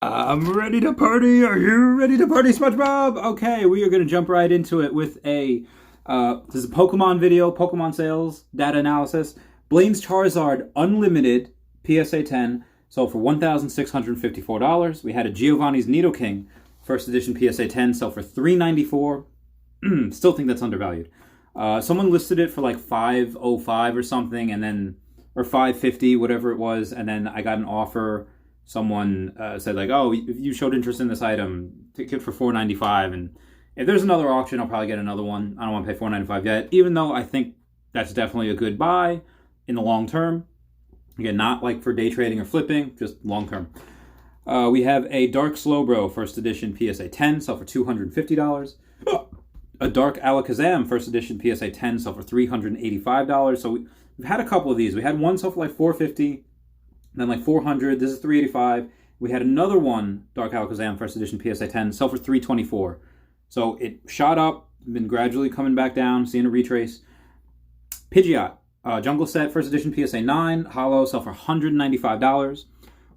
I'm ready to party. Are you ready to party, SpongeBob? Okay, we are going to jump right into it with this is a Pokemon video, Pokemon sales, data analysis. Blaine's Charizard Unlimited PSA 10 sold for $1,654. We had a Giovanni's Nidoking first edition PSA 10 sell for $394. Still think that's undervalued. Someone listed it for like 505 or something, and then or 550, whatever it was, and then I got an offer. Someone said like, "Oh, if you showed interest in this item, take it for $495." And if there's another auction, I'll probably get another one. I don't want to pay $495 yet, even though I think that's definitely a good buy in the long term. Again, not like for day trading or flipping, just long term. We have a Dark Slowbro first edition PSA 10 sell for $250. A Dark Alakazam first edition PSA 10 sell for $385. So we've had a couple of these. We had one sell for like $450, then like $400. This is $385. We had another one, Dark Alakazam first edition PSA 10, sell for $324. So it shot up, been gradually coming back down, seeing a retrace. Pidgeot, Jungle Set first edition PSA 9, Hollow, sell for $195.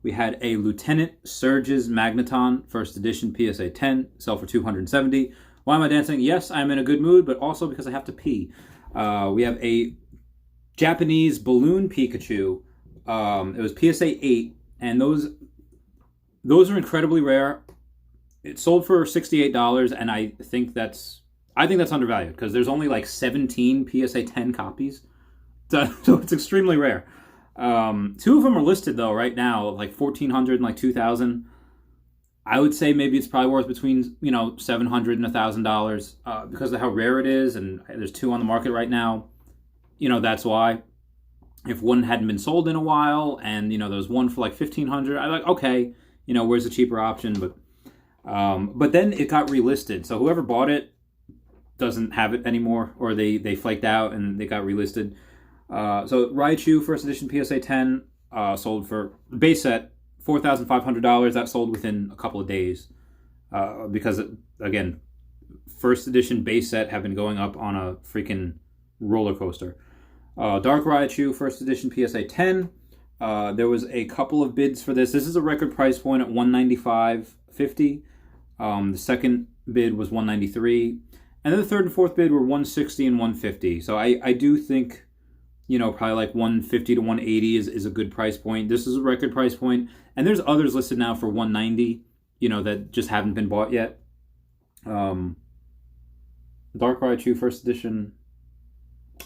We had a Lieutenant Surge's Magneton first edition PSA 10, sell for $270. Why am I dancing? Yes, I'm in a good mood, but also because I have to pee. We have a Japanese Balloon Pikachu. It was PSA 8, and those are incredibly rare. It sold for $68, and I think that's undervalued because there's only like 17 PSA 10 copies, so it's extremely rare. Two of them are listed though right now, like 1,400 and like 2,000. I would say maybe it's probably worth between $700 and $1,000 because of how rare it is, and there's two on the market right now. That's why. If one hadn't been sold in a while, and there was one for like $1,500, I'm like, okay, where's the cheaper option? But then it got relisted, so whoever bought it doesn't have it anymore, or they flaked out and they got relisted. So Raichu first edition PSA 10 sold for base set $4,500. That sold within a couple of days because again, first edition base set have been going up on a freaking roller coaster. Dark Raichu first edition PSA 10. There was a couple of bids for this. This is a record price point at $195.50. The second bid was $193, and then the third and fourth bid were $160 and $150. So I do think probably like $150 to $180 is a good price point. This is a record price point, and there's others listed now for $190. That just haven't been bought yet. Dark Raichu first edition.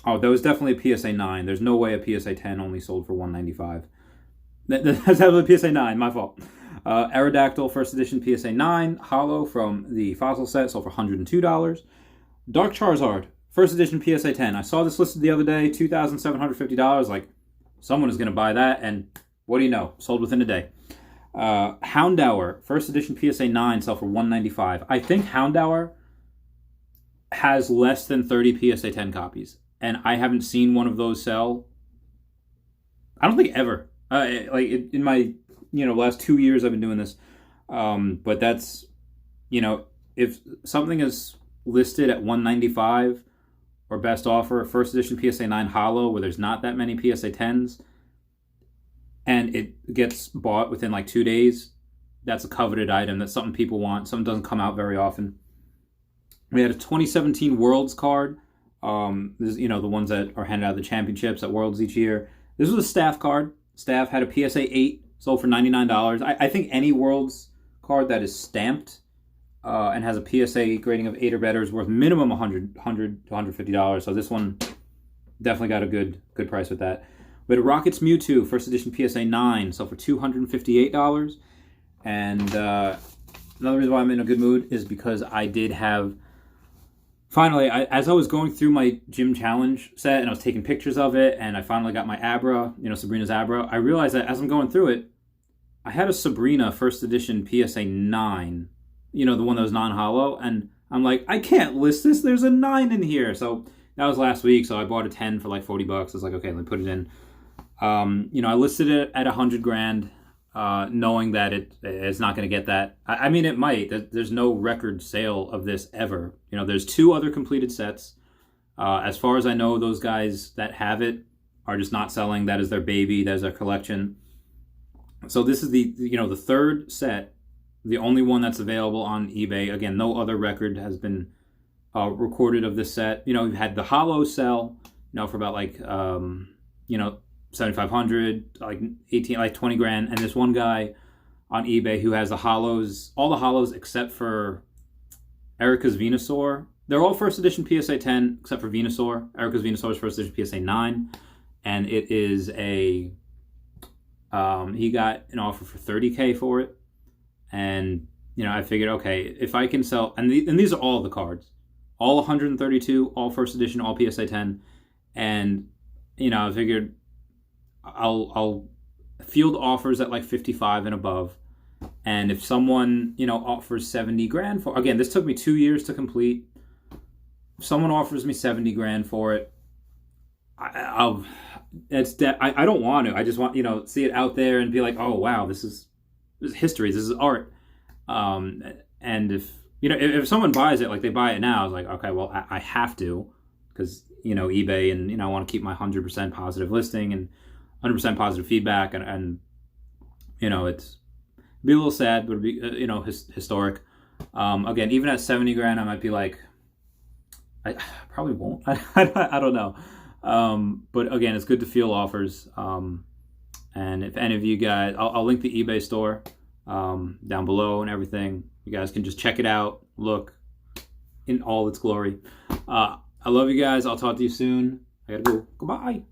Oh, that was definitely a PSA 9. There's no way a PSA 10 only sold for $195. That's definitely a PSA 9, my fault. Aerodactyl first edition PSA 9, Hollow from the Fossil set, sold for $102. Dark Charizard first edition PSA 10. I saw this listed the other day, $2,750. Like, someone is going to buy that, and what do you know? Sold within a day. Houndour first edition PSA 9, sold for $195. I think Houndour has less than 30 PSA 10 copies, and I haven't seen one of those sell. I don't think ever. In my last 2 years I've been doing this. But that's if something is listed at $195 or best offer, first edition PSA 9 Hollow, where there's not that many PSA 10s, and it gets bought within like 2 days, that's a coveted item. That's something people want. Something doesn't come out very often. We had a 2017 Worlds card. This is, the ones that are handed out at the championships at Worlds each year. This was a staff card. Staff had a PSA 8, sold for $99. I think any Worlds card that is stamped and has a PSA grading of 8 or better is worth minimum $100 to $150. So this one definitely got a good price with that. We had a Rockets Mewtwo first edition PSA 9, sold for $258. And another reason why I'm in a good mood is because I did have... Finally, as I was going through my gym challenge set and I was taking pictures of it, and I finally got my Abra, Sabrina's Abra, I realized that as I'm going through it, I had a Sabrina first edition PSA 9, the one that was non-hollow, and I'm like, I can't list this, there's a 9 in here. So that was last week, so I bought a 10 for like $40. I was like, okay, let me put it in. I listed it at $100,000. Knowing that it's not going to get that. I mean, it might. There's no record sale of this ever. There's 2 other completed sets. As far as I know, those guys that have it are just not selling. That is their baby. That is their collection. So this is the third set the only one that's available on eBay. Again, no other record has been recorded of this set. You know, we've had the Hollow sell, you know, for about like, you know, 7,500, like 18, like 20 grand. And this one guy on eBay who has the Hollows, all the Hollows except for Erica's Venusaur. They're all first edition PSA 10 except for Venusaur. Erica's Venusaur is first edition PSA 9. And it is a, he got an offer for $30K for it. And, you know, I figured, okay, if I can sell, and these are all the cards, all 132, all first edition, all PSA 10. And, you know, I figured I'll field offers at like 55 and above. And if someone, you know, offers 70 grand for, again, this took me 2 years to complete. If someone offers me 70 grand for it, I don't want to. I just want, you know, see it out there and be like, oh wow, this is history. This is art. And if, you know, if someone buys it, like they buy it now, it's like, okay, well, I have to, because, you know, eBay, and, you know, I want to keep my 100% positive listing and 100% positive feedback, and you know, it'd be a little sad, but it'd be, you know, historic. Again, even at 70 grand, I might be like, I probably won't. I don't know. But again, it's good to feel offers. And if any of you guys, I'll link the eBay store down below and everything. You guys can just check it out, look in all its glory. I love you guys. I'll talk to you soon. I gotta go. Goodbye.